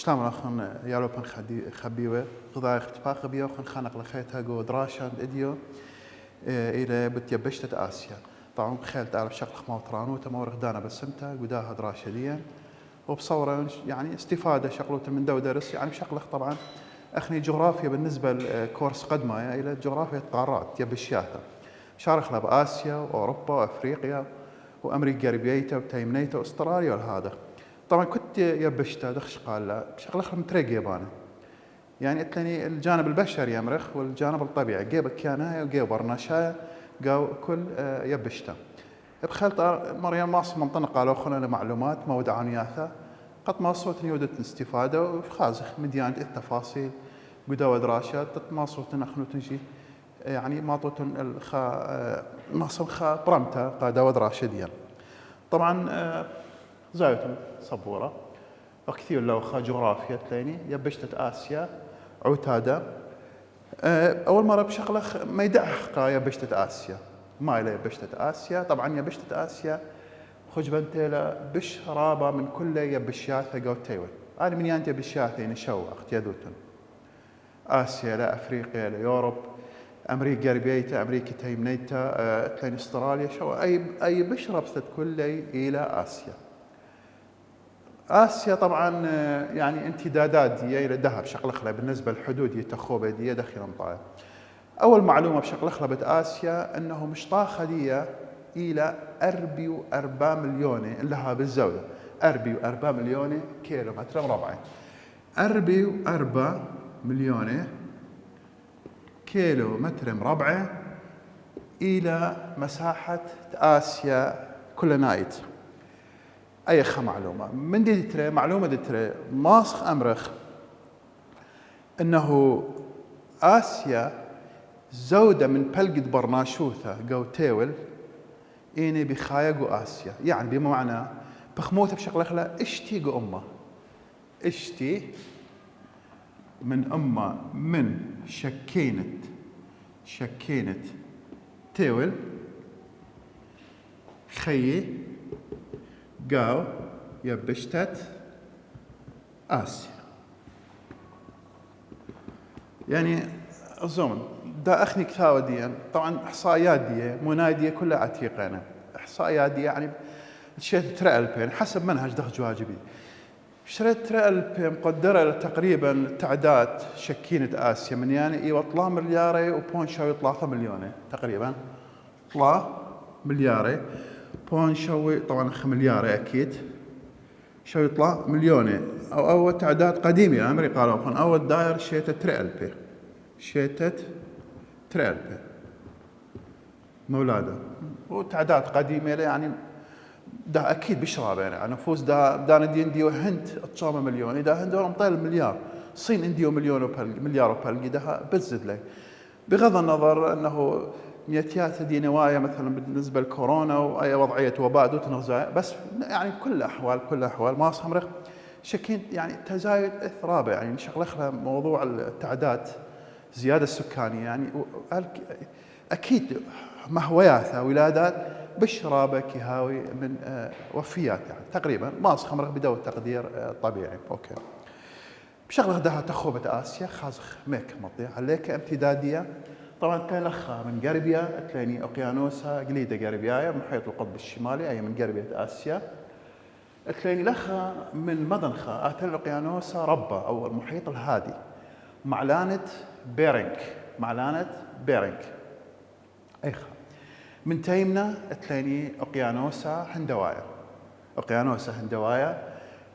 شلام أخن يالو بن خبيوة غذاء اتفاق بيو خن خانق لخيتها جو دراشان إديو إلى بتيبشتة آسيا طبعا خيل تعرف شكل خماوترانو تمور غدانا بسمتها قداها دراشة ديا وبصورة يعني استفادة شغلته من دو درس يعني بشكل طبعا أخني جغرافيا بالنسبة لكورس قدمة يعني إلى جغرافيا القارات يبشياثة شارخ له بآسيا وأوروبا وأفريقيا وأمريكا غربيته وتيمنيته وأستراليا والهذا طبعا كنت يبشته دخش قال لا بشغل اخر متريق ياباني يعني اتلني الجانب البشري يمرخ والجانب الطبيعي جيب كيانا وجيب برناشا قاو كل يبشته بخلط مريم ماص منطقة قالوا خلنا معلومات مود عنياثة قد ما صوت يودة استفادة وخازخ مديان التفاصيل قدوا دراشات ما صوت نخنو تنجي يعني ما طوتن الخا ما صمخا برمتا قادوا دراشة ديال طبعا زاوية صبورة وكثير لو خا جغرافيا تليني يبشتة آسيا عتادة أول مرة بشغلة ما يدعح يبشتة آسيا ما إلى يبشتة آسيا طبعا يبشتة آسيا خج بنتيلا بش رابة من كل يبشياثة جو تيوي أنا من يانتي بشياثة نشوا اختيادوتن آسيا لا أفريقيا لا يوروب أمريكا غربيته أمريكا تيمنيتا تلين أستراليا شو أي بشرب ست كل إلى آسيا آسيا طبعا يعني امتدادات دي إلى ذهب شغل أخلى بالنسبة للحدود يتخوبة دي داخل مطاعم أول معلومة بشغل أخلى آسيا أنه مشطاخة دي إلى 4 مليون لها بالزاوية 4 مليون كيلو متر مربع 4 مليون كيلو متر مربع إلى مساحة آسيا كل نايت أي معلومة من دي ترى معلومة دي ترى ماسخ أمرخ إنه آسيا زودة من بلقد برناشوثة جو تيول إني بخايقو آسيا يعني بما معنى بخموثة بشكل أخلا اشتي جو أمه اشتي من أمه من شكينة تيول خيي قاو يبشتت آسيا يعني الزمن دا أخني كثاوة دي طبعا إحصائيات دي منادية كلها عتيقة إحصائيات دي يعني شريت ترى ألبين حسب منهج دخل واجبي شريت ترى ألبين مقدرة تقريبا تعداد شكينة آسيا من يعني يطلع ملياري وبون شو يطلع 3 مليون تقريبا طلع ملياري بون شوي طبعا 5 مليار أكيد شو يطلع مليوني أو تعداد قديمة يا أمريكا قالوا أول داير شيتت تريلبي مولاده وتعداد قديمة يعني ده أكيد بشرابه يعني نفوس ده نديو هند أتصام مليون ده هند ولا مطيل المليار الصين انديو مليار وبلقي ده بتزد لي بغض النظر أنه ميتيات دي نوايا مثلا بالنسبه لكورونا واي وضعيه وباء دوت نغزايا بس يعني كل احوال ما صمرخ شكين يعني تزايد اثرابه يعني شغله اخرى موضوع التعداد زياده السكانيه يعني اكيد مهويات ولادات بشرابه كهاوي من وفيات يعني تقريبا ما صمرخ بدو التقدير طبيعي اوكي بشغله ده تخوبه اسيا خازخ ميك مطيع عليك امتداديه طبعا كان لخا من غربيا تلاني اوقيانوسا قليده غربيايا محيط القطب الشمالي اي من غربيه اسيا تلاني لخا من مدنخا اتل اوقيانوسا ربا او المحيط الهادي معلانه بيرنك ايخا من تيمنا تلاني اوقيانوسا هندوايا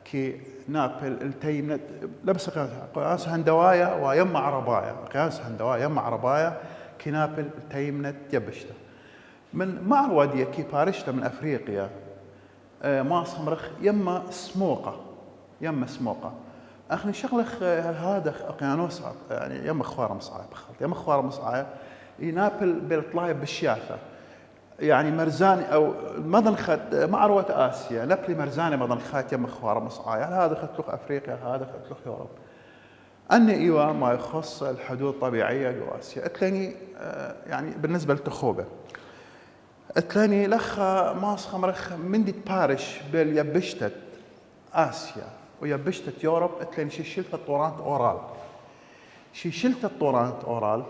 كي نابل التيمنا لبس قياس هندوايا ويم عربايا كي نابل التيمنا يبشته من معروادية كي بارشته من افريقيا ما صمرخ يما سموقه اخني شغلخ هذا اقيانوس يعني يما خوار مصعب ينابل بالطلايب بالشياثه يعني مرزاني أو مضنخة معروة آسيا لبلي مرزاني مضنخات يم خوار مصعاي يعني هذا خطلق أفريقيا هذا خطلق يوروب أن إيوا ما يخص الحدود الطبيعية جو آسيا أتلاني يعني بالنسبة للتخوبة أتلاني لخا ماس خمرخ من دي بارش بل يبشتت آسيا ويبشتت يوروب أتلاني شي شلت الطورانت أورال شي شلت الطورانت أورال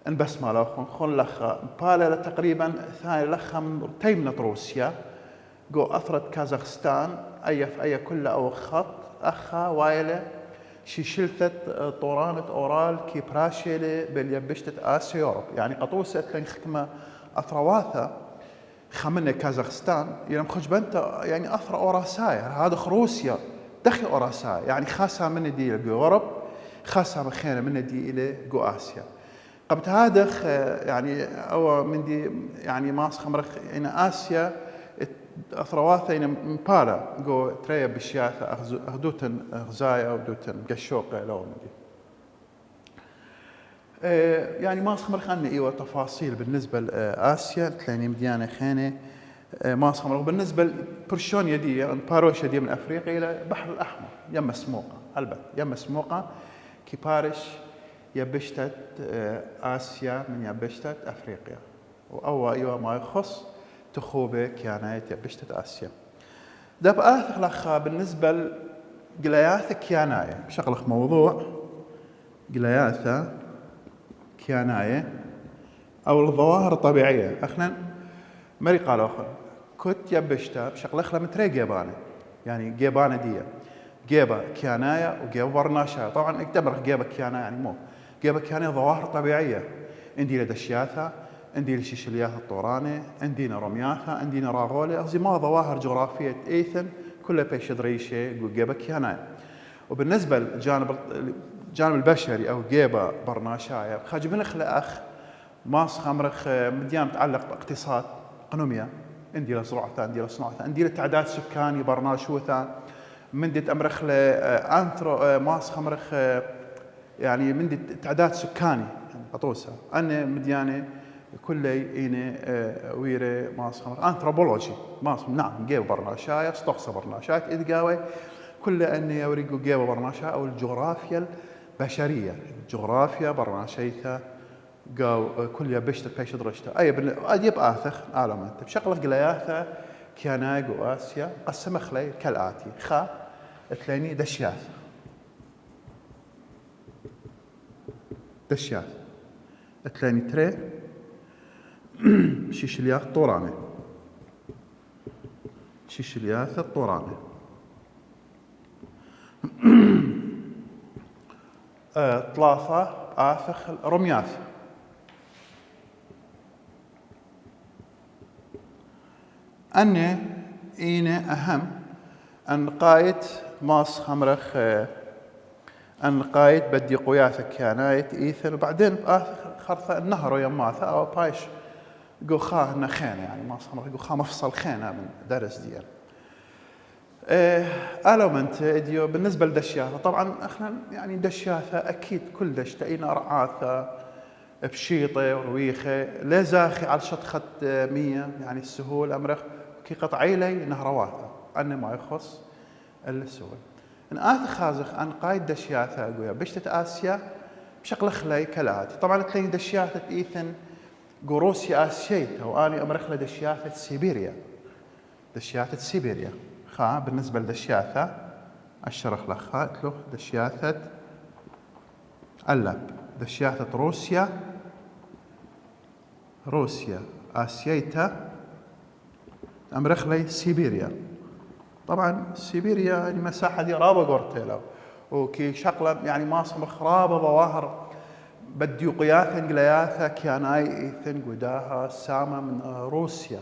ان بس ما خون لخا بالا تقريبا ثاني لخا من تيمنة روسيا جو أثرت كازاخستان أي كل أو خط أخا وايلة شي شلتت طورانة أورال كي براشيلة باليبشتت آسيا يوروب يعني قطوسة لين خكمة أثرواثة خمنة كازاخستان يلم خج بنت يعني أثر أوراسايا هذا روسيا دخل أوراسايا يعني خاصة من دي يوروب خاصة مخينة من دي إلى جو آسيا قبل هذا يعني أو من دي يعني ماس خمرخ إن آسيا أثرواثة إن مبالا جو تريا بشياثة أخدوتن غزايا ودوتن قشوقة لو من دي يعني ماس خمرخ أن إيوه تفاصيل بالنسبة لآسيا تلاقي مديانة خينة ماس خمرخ بالنسبة لبرشون يدي يعني باروش يدي من أفريقيا إلى البحر الأحمر يم مسموقة هلبت يم مسموقة كي بارش يبشتت آسيا من يبشتت أفريقيا وأو أيوة ما يخص تخوبة كيانات يبشتت آسيا ده بآثق لخا بالنسبة لقلياثة كياناية بشغلخ موضوع قلياثة كياناية أو الظواهر الطبيعية أخنا مري قالوا أخر كنت يبشتها بشغلخ لمتري جيبانة يعني جيبانة دي جيبة كياناية وجيبة برناشاية طبعا اكتمرخ جيبة كياناية يعني مو جيبة كياناية ظواهر طبيعية عندي لدشياثة عندي لشيشلياث الطورانة عندنا رمياثة عندنا راغولة قصدي ما ظواهر جغرافية إيثن كلها بيش دريشة جيبة كياناية وبالنسبة للجانب البشري أو جيبة برناشاية خاج بنخ لأخ ماس خمرخ مديان متعلق باقتصاد قنومية عندي لزراعة عندي لصناعة عندي لتعداد سكاني برناشوثة من دي أمرخ لأنثرو ماس خمرخ يعني من دي تعداد سكاني قطوسة أنا مديانة كلي إني ويري ماس خمرخ أنثروبولوجي ماس نعم جيب برناشاية استقصى برناشاية إدقاوي كل أني يوريقو جيب برناشاية أو الجغرافيا البشرية الجغرافيا برناشيثة قاو كل يبشت بيش درجته أي أديب آثخ عالم أنت بشغلة قلياثة كياناي وآسيا قسم خلي كالآتي خا تلاني دشياث تلاني تري شيشلياث طورانة شيشلياث الطورانة ثلاثة آثخ رمياث أني إينا أهم أن قايد ماس خمرخ أن قايد بدي قياثة كيانايت إيثن وبعدين خرثة النهر ويماثة أو بايش جو خاه نخانة يعني ماس خمرخ جو خاه مفصل خانة من درس ديال ألومنت إديو بالنسبة لدشياثة طبعا إحنا يعني دشياثة أكيد كل دش تأينا رعاثة بشيطة ورويخة لا زاخي على شطخة 100 يعني السهول أمرخ كي قطعي لي نهرواثة أنا ما يخص السهول إن آث خازخ أن قايد دشياثة أقويا بشتت آسيا بشكل خلي كالآتي طبعا تلاقي دشياثة إيثن روسيا آسيايتها وأنا أمرخ لدشياثة سيبيريا دشياثة سيبيريا خا بالنسبة لدشياثة الشرخ لخا له دشياثة اللب دشياثة روسيا آسيايتها أمرخ لي سيبيريا طبعا سيبيريا المساحة دي رابة قرتيلا وكي شقلة يعني ما صمخ رابة ظواهر بديو قياثا قلياثا كياناي إيثن قداها سامة من روسيا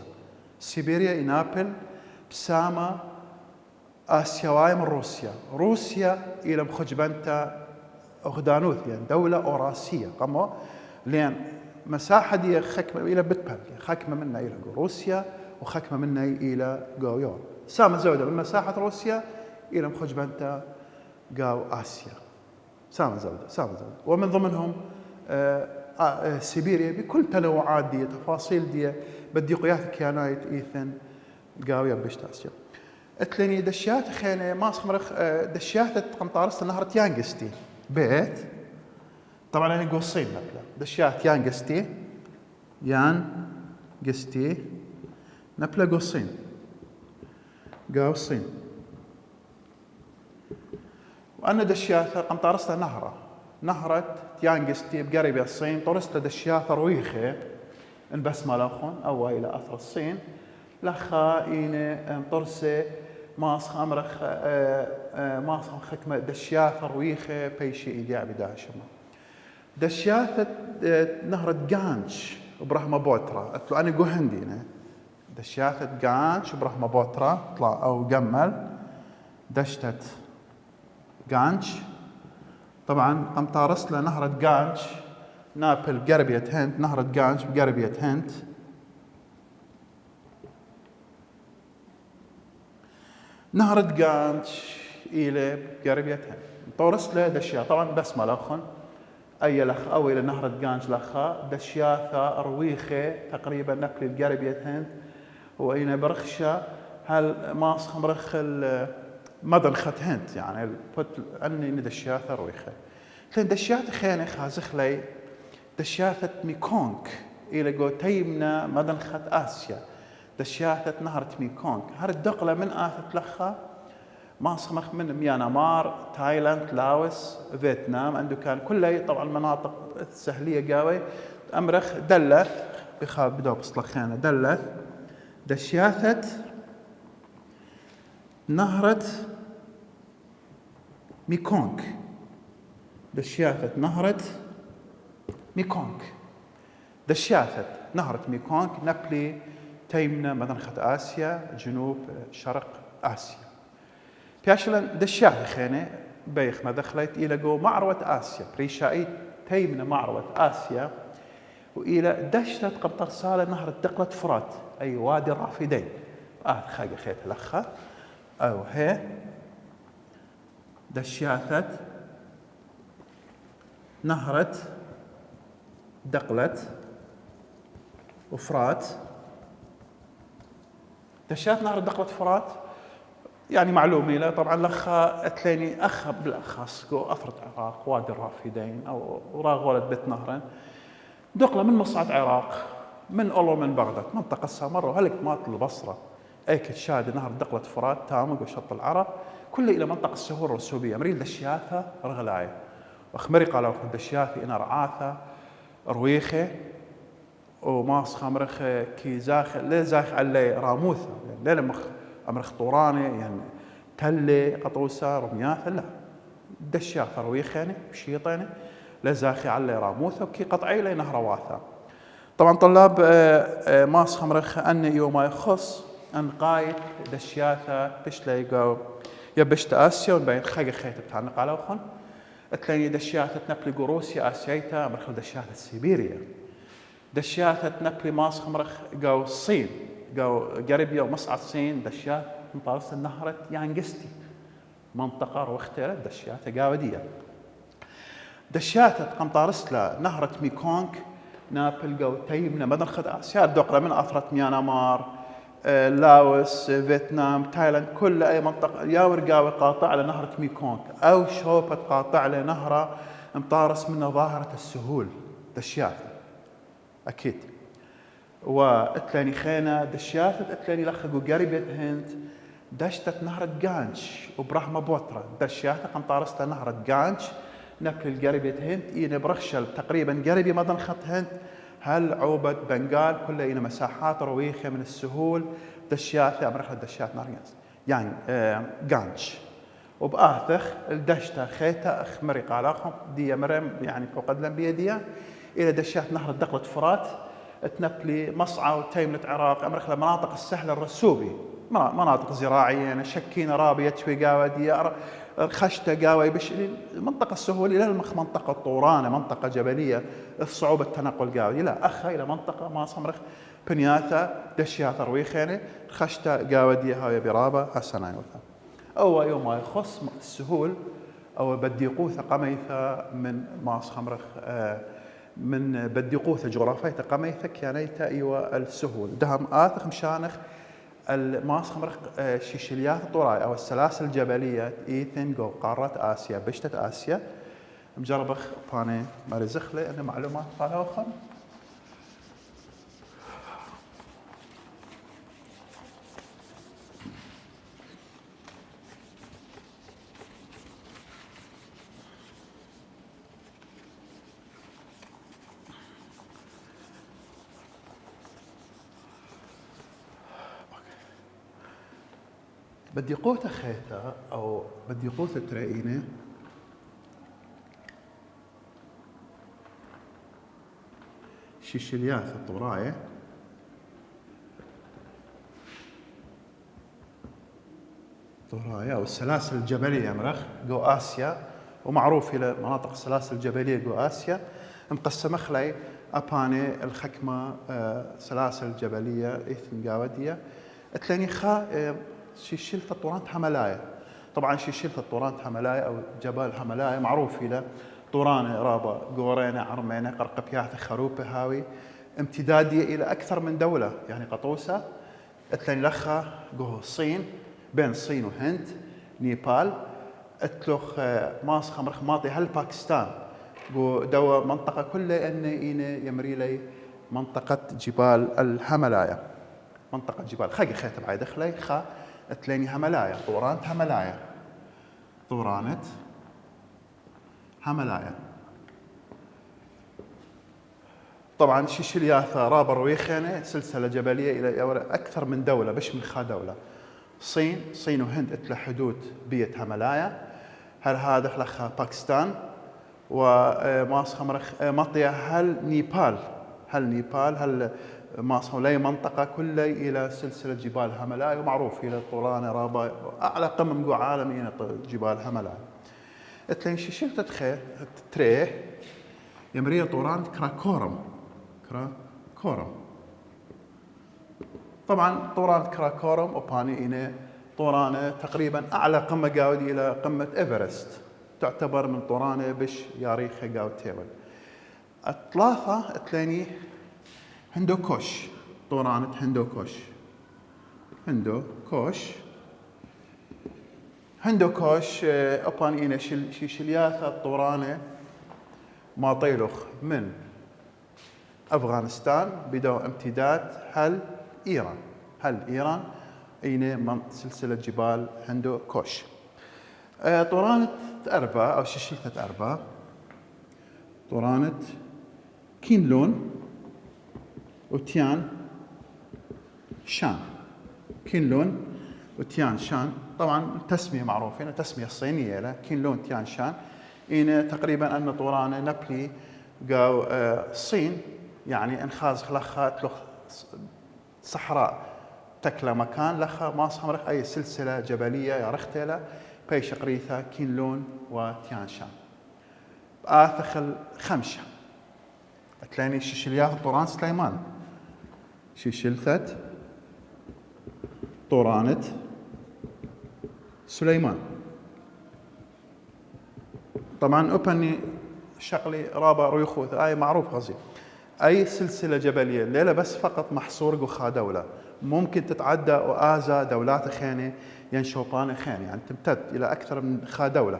سيبيريا إنابل بسامة آسيواي من روسيا إلى مخجبنتا أغدانوث يعني دولة أوراسية قمو لأن مساحة دي خكمة إلى بتبل خكمة منا إلى روسيا وخكمة منا إلى غاويور سامة زودة من مساحة روسيا إلى مخجبنتا غاو آسيا سامة زودة ومن ضمنهم سيبيريا بكل تنوعات دي تفاصيل دي بديقيات كيانايت إيثن قاوية بشتاسيا اتلني دشيات خينة ماس مرخ دشيات قمطارست نهر يانجستي بيت طبعا أنا قوصين نبلا دشيات يانجستي نبلا قوصين قاوصين وأنا دشيات قمطارست نهرة يانجستي بقريب الصين طرست دشيات رويخة ان بس مالخون أو إلى أثر الصين لخا إن طرسة ماس أمرخ ماس خكمة دشياث رويخة بيشي إيجابي بداشمة دشياثة نهر جانش وبرهما بوترا قلت له أنا جوهندينا دشياثة جانش وبرهما بوترا طلع أو جمل دشتة جانش طبعا قم طارس له نهر جانش نابل قربية هند نهر جانش بقربية هند نهر جانش إلى قربية هند طورس له دشيا طبعا بس ملخن أي لخ أو إلى نهر جانش لخا دشياثة رويخة تقريبا نقل القربية هند وإن برخشة هل ماس خمرخ مدنخت هند يعني أني دشياثة رويخة لأن دشياثة خينة خازخ لي دشياثة ميكونك إلى جو تيمنا مدنخت آسيا دشياثة نهر ميكونك هر الدقلة من آثت لخا ما صمخ من ميانمار تايلاند لاوس فيتنام عنده كان كله طبعا مناطق سهلية قاوي أمرخ دلث بخاب بدو بصلخانة دلث دشياثة نهرة ميكونك دشياثة نهرة ميكونك دشياثة نهرة ميكونك نبلي تيمنا مدنخة آسيا جنوب شرق آسيا بياشلن دشياثة خينة بيخ ما دخلت إلى جو معروة آسيا بريشائي تيمنا معروة آسيا وإلى دشتة قبطر سالة نهر دقلة فرات أي وادي الرافدين خاقة خيت لخة أو هي دشياثة نهرة دقلة وفرات دشيات نهر دقلة فرات يعني معلومة لا طبعا لخا أتليني أخ بالأخص جو أثرة عراق وادي الرافدين أو راغ ولد بيت نهرين دقلة من مصعد عراق من أولو من بغداد منطقة سامرة وهلك مات البصرة أيكت شاد نهر دقلة فرات تامق وشط العرب كله إلى منطقة السهول الرسوبية مريل دشياثة رغلاية وأخمري قالوا دشياثي إنا رعاثة رويخة وماس خمرخ كي زاخ لا زاخ على راموثة لا مخ أمرخ طوراني يعني تلي قطوسة رمياثة لا دشياثة رويخة يعني بشيطاني لا زاخي على راموثة وكي قطعي لي نهر واثة طبعا طلاب ماس خمرخ أن يوم يخص أن قايد دشياثة بشلي جو يبشت آسيا وبين خاقة خيت بتاعنا قالوا خن تلاقي دشياثة نقل روسيا آسيايتا مرخ دشياثة سيبيريا دشياثة نقل ماس خمرخ جو الصين جو قريبيا ومصعد الصين دشياث مطارس النهرة يانجستي منطقة روختها دشياثة قاودية دشياثة قمطارس لا نهرة ميكونك نابل جو تيمنا مدنخد آسيا الدقلة من أثرة ميانمار لاوس فيتنام تايلاند كل أي منطقة ياور قاوي قاطع على نهر ميكونك أو شوبة قاطع على نهر مطارس منه ظاهرة السهول دشياثة أكيد واتلاني خينا دشياثة اتلاني لخقوا قريبة هند دشتة نهر جانش وبرهما بوترا دشياثة قمطارس نهر جانش نقل القريبة هند إينا برخشل تقريبا قريبة مدن خط هند هل عوبة بنغال كلها إلى مساحات رويخة من السهول دشياثة أمرخ دشيات ناريانس يعني جانش وبآثخ الدشتة خيتا أخمري قالاخم دي مرم يعني قدلن بيديا إلى دشيات نهر دقلة فرات تنقلي مصعى وتيمنة عراق أمرخ لمناطق السهل الرسوبي مناطق زراعية شكين رابية شوي قاودية خشتة قاوي بش منطقة السهول إلى المخ منطقة طورانة منطقة جبلية الصعوبة التنقل قاوي لا أخا إلى منطقة ما صمرخ بنياثة دشياثة رويخينة خشتة قاودية هاي برابة هسناي وثا أو يوم ما يخص السهول أو بديقوثة قميثة من ماس خمرخ من بديقوث جغرافية قميثك يعني ايوه السهول دهم آثخ مشانخ الماسخ مرخ شيشليات الطوراي او السلاسل الجبليه ايثن جو قاره اسيا بشتة اسيا مجربخ باني مرزخله ان معلومات فالوخم بدي قوت خيتا او بدي قوت ترينه شيشليات الطوراية او السلاسل الجبليه مرخ جو اسيا ومعروف الى مناطق السلاسل الجبليه جو اسيا مقسمه خلي اباني الخكمه سلاسل جبليه اثن قاوديه تلاني خا شيشلت الطورانت هملايا طبعا شيشلت الطورانت هملايا او جبال هملايا معروف الى طورانه رابا قورينه عرمينه قرقبيات خروبه هاوي امتداديه الى اكثر من دوله يعني قطوسه تلاني لخا جو الصين بين الصين وهند نيبال اتلوخ ماس خمرخ ماطي هل باكستان جو دوا منطقه كلها ان يمري لي منطقه جبال الهملايا منطقه جبال خي خيت بعد دخلي خا تليني هملايا طورانت هملايا طورانت هملايا طبعا شيشلياثا رابر ويخانه سلسله جبليه الى اكثر من دوله بش من خا دوله صين وهند اتلا حدود بيت هملايا هل هذا لخا باكستان وماس خمرخ مطيا هل نيبال هل ماس لي منطقه كلها الى سلسله جبال هملايا ومعروف الى طورانه رابا اعلى قمم جو عالميه جبال هملايا اتلين شيشل تتخي تريه يمريه طوران كراكورم طبعا طوران كراكورم وباني إنه طورانه تقريبا اعلى قمه قاودي الى قمه ايفرست تعتبر من طورانه بش ياريخه قاود تيبل الثلاثه تليني هندوكوش طورانه هندوكوش أباني إنا شيشلياثا طورانه ما طيلخ من أفغانستان بدو امتداد هل إيران إينا من سلسلة جبال هندوكوش طورانة أربا أو شيشليثة أربا طورانة كينلون وتيان شان طبعا تسمية معروفة تسمية صينية له كينلون تيان شان إن تقريبا أن طورانة نبلي قاو الصين يعني انخاز لخا صحراء تكلا مكان لخا ما صمرخ أي سلسلة جبلية يا رختلا بيش قريثة كينلون وتيان شان آثخل خمشة تلاقيني شيشلياث طوران سليمان شيشلثت طورانة سليمان طبعا أوبني شغلي رابع ريخوث أي معروف غزي أي سلسلة جبلية ليلة بس فقط محصور قخا دولة ممكن تتعدى وآزا دولات خينة ينشوطان خينة يعني تمتد إلى أكثر من خا دولة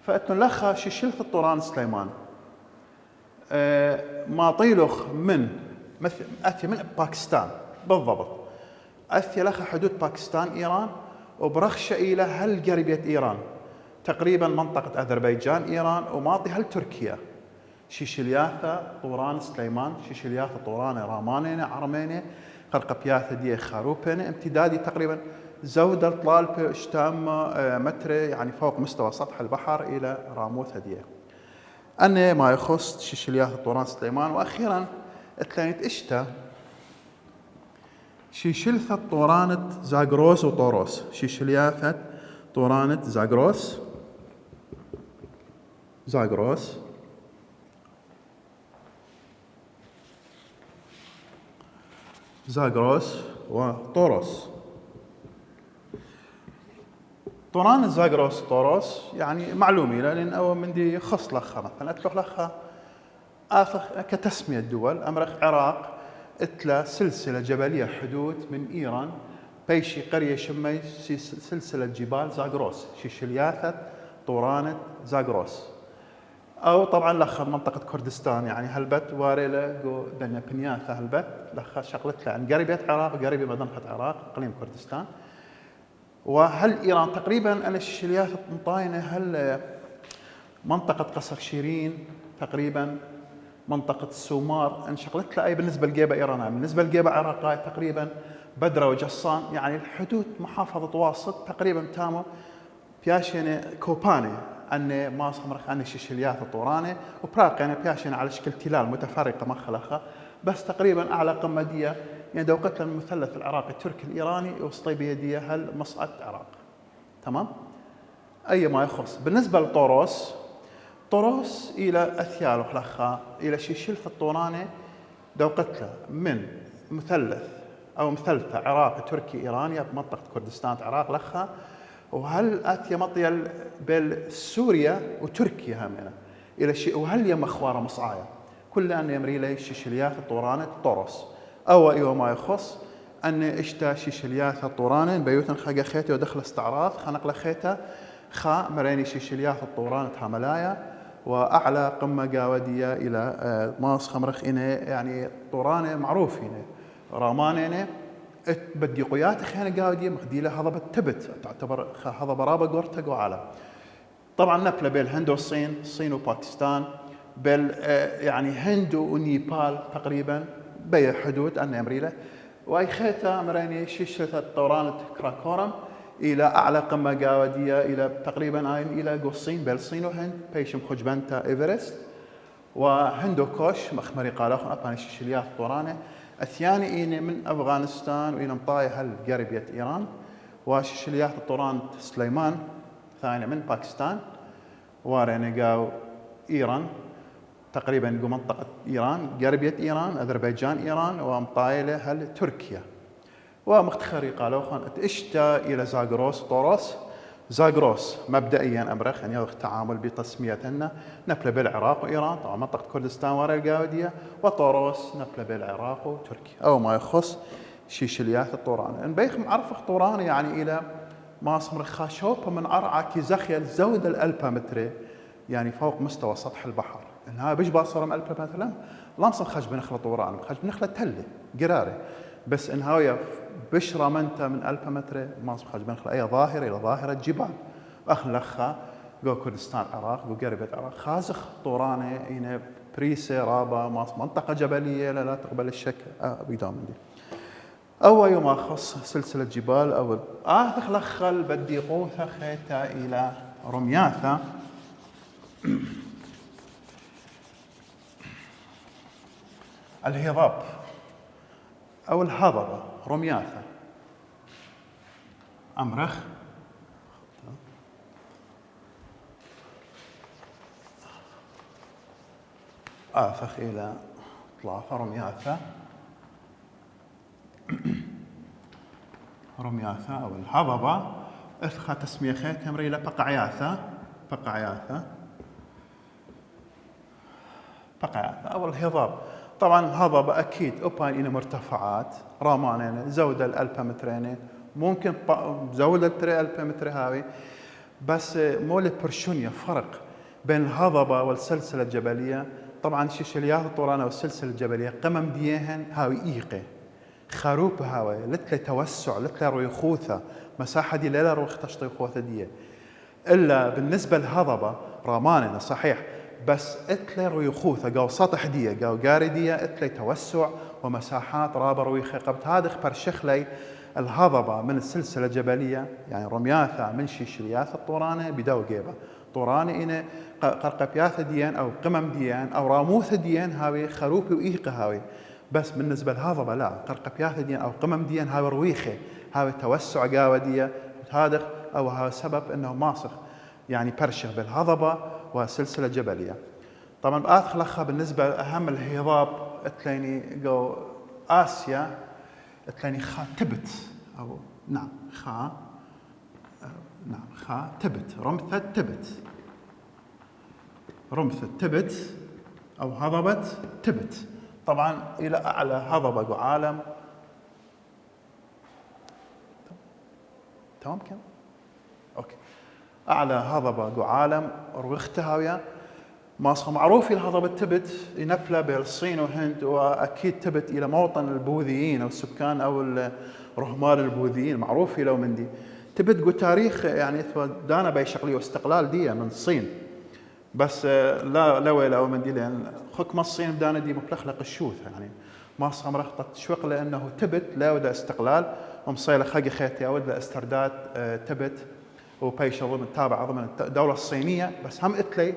فأتن لخا شيشلث الطوران سليمان ما طيلخ من مثل أتي من باكستان بالضبط أتي لخا حدود باكستان إيران وبرخشة إلى هل قريبية إيران تقريبا منطقة أذربيجان إيران وماطي هل تركيا شيشلياثا طوران سليمان شيشلياثا طوران رامانينا عرمينة قرقبياثا دي خاروبينة امتدادي تقريبا زودة طلال اشتام متر يعني فوق مستوى سطح البحر إلى راموث هديه أنا ما يخص شيشلياثا طوران سليمان وأخيرا اتلانيت اشتا شيشلثة طورانة زاغروس وطوروس شيشلياثة طورانة زاغروس وطوروس طوران زاغروس طوروس يعني معلومي لأن أول من دي خص لخا مثلا أتلوخ لخا كتسمية دول أمرخ عراق اتلا سلسلة جبلية حدود من إيران بيشي قرية شمي سلسلة جبال زاغروس شيشلياثة طورانة زاغروس أو طبعا لخ منطقة كردستان يعني هلبت واريلا جو دنيا بنياثة هلبت لخ شغلت عن قريبة عراق قريبة مدنقة عراق إقليم كردستان. وهل إيران تقريبا أنا شيشلياثة مطاينة هل منطقة قصر شيرين تقريبا منطقة السومار انشغلت لها أي بالنسبة لجيبة إيران بالنسبة لجيبة عراق تقريبا بدرة وجصان يعني الحدود محافظة واسط تقريبا تامو بياشين كوباني أن ما صمرخ أن شيشلياث طوراني وبراق يعني بياشين على شكل تلال متفرقة ما خلقها بس تقريبا أعلى قمة دية يعني دوقت المثلث العراقي التركي الإيراني وسطي بيدية هل مصعد عراق تمام أي ما يخص. بالنسبة لطوروس طوروس إلى أثيال خلخا إلى شيشلث الطوراني دوقتله من مثلث أو مثلثة عراقي تركي إيراني بمنطقة كردستان عراق لخا وهل أتي مطيل بالسوريا وتركيا همنا إلى شيء وهل يم أخوار مصعايا كل أن يمري لي شيشلياث الطوراني طوروس أو إيوه ما يخص أن إشتا شيشلياث الطوراني بيوتن خاقا خيتي ودخل استعراض خنق لخيته خا مريني شيشلياث الطوراني هاملايا وأعلى قمة قاودية إلى ماس خمرخ إنه يعني طوراني معروف هنا رامان بدي قيات خيانة قاودية مخديلة هضبة تبت تعتبر هضبة رابة قورتك وعالم. طبعا نبلة بين الهند والصين الصين وباكستان بل يعني هند ونيبال تقريبا بي حدود أن يمريله وأي خيتا مريني شيشة الطورانة كراكورم إلى أعلى قمة قاودية إلى تقريبا إلى الصين بين الصين وهند بيشم خجبنتا إيفرست وهندوكوش مخمري قالوخن أباني شيشلياث طورانة الثاني إني من أفغانستان وإلى مطايا هل قريبية إيران وشيشلياث الطوران سليمان ثاني من باكستان وارينا قاو إيران تقريبا جو منطقة إيران قريبية إيران أذربيجان إيران ومطايلة هل تركيا ومختخري قالوا اشتا إلى زاغروس طوروس زاغروس مبدئيا أمرخ يعني التعامل بتسميتنا نبلة بالعراق وإيران طبعا منطقة كردستان وراء القاودية وطوروس نبلة بالعراق وتركيا أو ما يخص شيشلياث الطوراني نبيخ معرفخ طوراني يعني إلى ما صمر خاشوبة من أرعى كي زخيل زود الألبا متري يعني فوق مستوى سطح البحر إنها بيش باصرم ألبا مثلا لامصم خش بنخلة طوران خش بنخلة تلة قراري بس إنها بشرة منتا من ألبا متر ما صبح بنخلة أي ظاهرة إلى ظاهرة جبال أخلخها جو كردستان عراق جو قريبة عراق خازخ طورانة هنا بريسة رابا منطقة جبلية لا تقبل الشك بدون دي أو يوم أخص سلسلة جبال أو تخلخل بدي قوثة خيتا إلى رمياثة الهضاب أو الهضبة رمياثة أمرخ آفخ إلى طلافة رمياثة رمياثة أو الهضبة أثخى تسمية خيت يمري إلى بقعياثة أو الهضاب طبعا الهضبة أكيد أوبان إلى مرتفعات رامانين زودة الألبا مترين ممكن زودة التري ألبا متر هاوي بس مول برشونيا فرق بين الهضبة والسلسلة الجبلية طبعا شيشلياث الطورانة والسلسلة الجبلية قمم ديهن هاوي إيقي خروب هاوي لتلي توسع لتلي ريخوثة مساحة دي لا روخ تشطي خوثة دي إلا بالنسبة للهضبة رامانين صحيح بس اتلي ريخوثة قاو سطح دي قاو قاري دي اتلي توسع ومساحات رابة رويخة قبت هذا برشخ لي الهضبة من السلسلة الجبلية يعني رمياثة من شيشلياث الطورانة بدو جيبة طورانة إنه قرقبياثة ديان أو قمم ديان أو راموثة ديان هاوي خروبي وإيقة هاوي بس بالنسبة للهضبة لا قرقبياثة ديان أو قمم ديان هاوي رويخة هاوي توسع قاودية هذا أو هذا سبب أنه ماسخ يعني برشخ بالهضبة وسلسلة جبلية. طبعا بآخر لخا بالنسبة أهم الهضاب اتليني جو آسيا اتليني خا تبت أو نعم خا تبت رمثة تبت أو هضبة تبت. طبعا إلى أعلى هضبة جو عالم. تمام كم؟ أوكي. أعلى هضبة جو عالم روختها ويا ماسخة معروف الهضبة تبت ينبلة بالصين والهند، وأكيد تبت إلى موطن البوذيين أو السكان أو الرهمال البوذيين معروف لو من دي تبت جو تاريخ يعني دانا باي شغلي واستقلال دي من الصين، بس لا من دي لأن حكم الصين بدانا دي مبلخلق الشوث يعني ماسخة مرخطة شوق لأنه تبت لا ودا استقلال ومصيلة خاقي خيتي أود استرداد تبت وبيش ضمن تابع ضمن الدولة الصينية، بس هم إتلي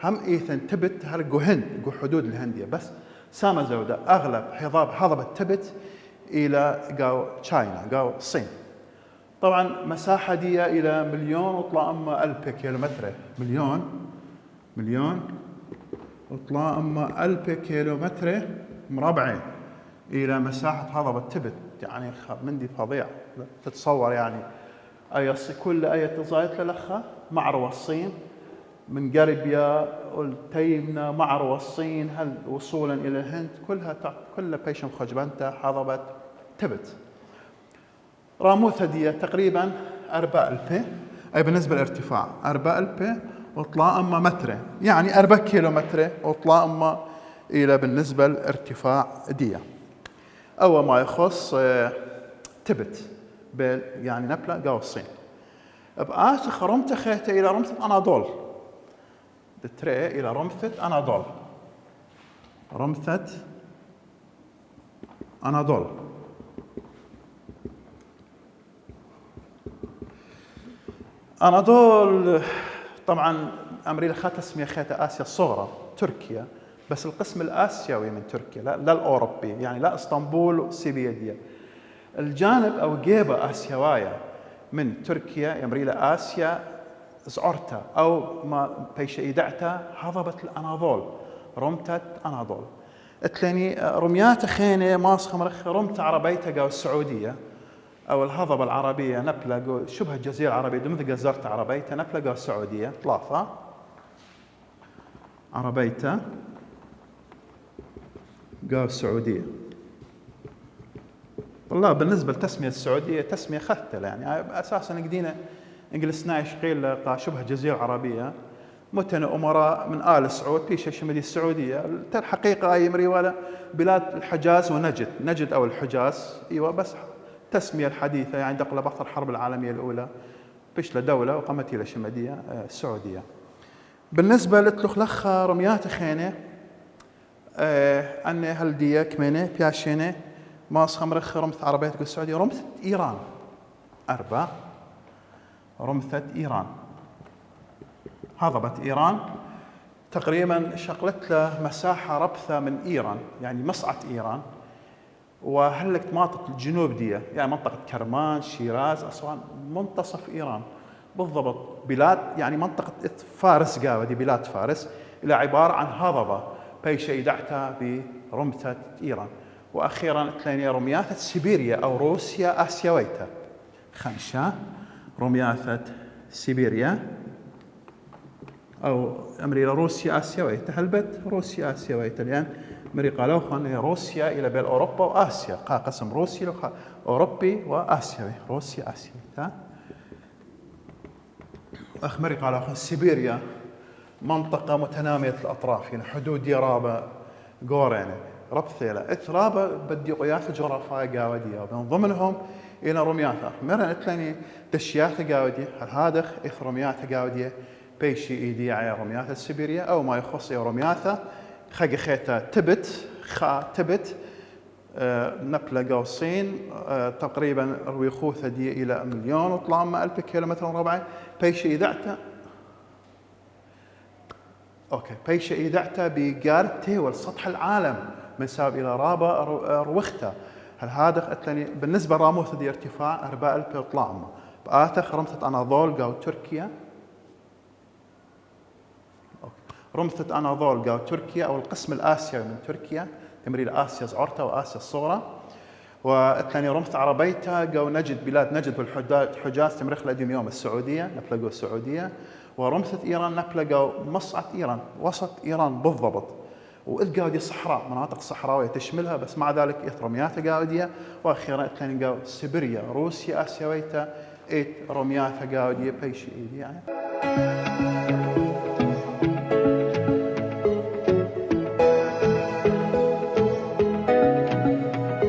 هم إيثن تبت هرجو هند جو حدود الهندية، بس سامة زودة أغلب هضبة تبت إلى جو تشاينا جو الصين. طبعا مساحة دي إلى 1,000,000 كيلومتر، مليون وطلع 1000 كيلومتر مربع إلى مساحة هضبة تبت، يعني مندي فظيع تتصور يعني كل أي تزايد للأخة معروة الصين من قربيا والتيمنا معروة الصين هل وصولا إلى الهند كلها بيشم خجبنتا هضبة تبت. راموثة دي تقريبا 4,000 أي بالنسبة للارتفاع 4,000 وطلع أما متر يعني 4 كيلومتر وطلع أما إلى بالنسبة للارتفاع دي. أول ما يخص تبت يعني نبلة جو الصين بآسخ رمثة خيتة إلى رمثة أناضول دتري إلى رمثة أناضول أناضول طبعا أمريكا خات اسمها خيتة آسيا الصغرى تركيا، بس القسم الآسيوي من تركيا لا الأوروبي يعني لا اسطنبول وسيبيا الجانب أو جيبة آسيواية من تركيا أمريكا آسيا زعرتا أو ما بيش إيدعتا هضبة الأناضول رمتة أناضول اتلاني رميات خينة ماسخة مرخ رمتة عربيتها جو السعودية أو الهضبة العربية نبلة جو شبه الجزيرة العربية دمث جزرت عربيتها نبلة جو السعودية طلافة عربيتها جو السعودية. والله بالنسبة لتسمية السعودية تسمية خثلة يعني أساساً قدينا إنجلسنا يشقيل شبه جزيرة عربية متن أمراء من آل سعود بيش شمالية السعودية الحقيقة أي مري ولا بلاد الحجاز ونجد أو الحجاز أيوة بس تسمية الحديثة يعني دقل بعد الحرب العالمية الأولى بيش لدولة وقامت إلى شمالية السعودية. بالنسبة لتلخلخ رميات خينة أن هالدية كمينة بياشينة ماسخة مرخ رمث عربية السعودية رمثة إيران 4 رمثة إيران هضبة إيران تقريبا شقلت له مساحة ربثة من إيران يعني مصعد إيران وهلكت مناطق الجنوب دي يعني منطقة كرمان شيراز أسوان منتصف إيران بالضبط بلاد يعني منطقة فارس قاوة دي بلاد فارس إلى عبارة عن هضبة بيشة يدعتها برمثة إيران. وأخيراً تلاني رمياثة سيبيريا أو روسيا آسيويتا 5 رمياثة سيبيريا أو أمريكا روسيا آسيويتا هلبت روسيا آسيويتا لأن أمريكا قالوا خان روسيا إلى بين أوروبا وآسيا قسم روسيا أوروبي وآسيوي روسيا آسيويتا. أمريكا قالوا خان سيبيريا منطقة متنامية الأطراف يعني حدود يرابة غورين ربثيلة إثرابة بدي قياس جغرافية قاودية من ضمنهم إلى رمياثة مرن إتلاني دشياثة قاودية هادخ إث رمياثة قاودية بيشي إيدي على رمياثة السيبيرية أو ما يخص رمياثة خاقي خيتا تبت نبلة قوسين تقريبا رويخوثة دي إلى 1,000,000 كيلومتر مربع بيشي إيدعته أوكي بيشة إيدعته بقارته والسطح العالم من ساب إلى رابا روخته هذا أتلاني بالنسبة راموث دي ارتفاع 4,000 طلعمة بآتخ رمثة أناضول قاو تركيا رمثة أناضول قاو تركيا أو القسم الآسيوي من تركيا تمرير آسيا زعرتها وآسيا الصغرى وأتلاني رمثة عربيتها قاو بلاد نجد بالحجاز تمرخ لديم يوم السعودية نبلغوا السعودية ورمثة إيران نبلغوا مصعد إيران وسط إيران بالضبط وإذ قاودي صحراء مناطق صحراوية تشملها، بس مع ذلك إيت رمياتا قاودية. وأخيرا إتلين قاود سيبيريا روسيا آسيويتا إيت رمياتا قاودية بيشي إيدي يعني.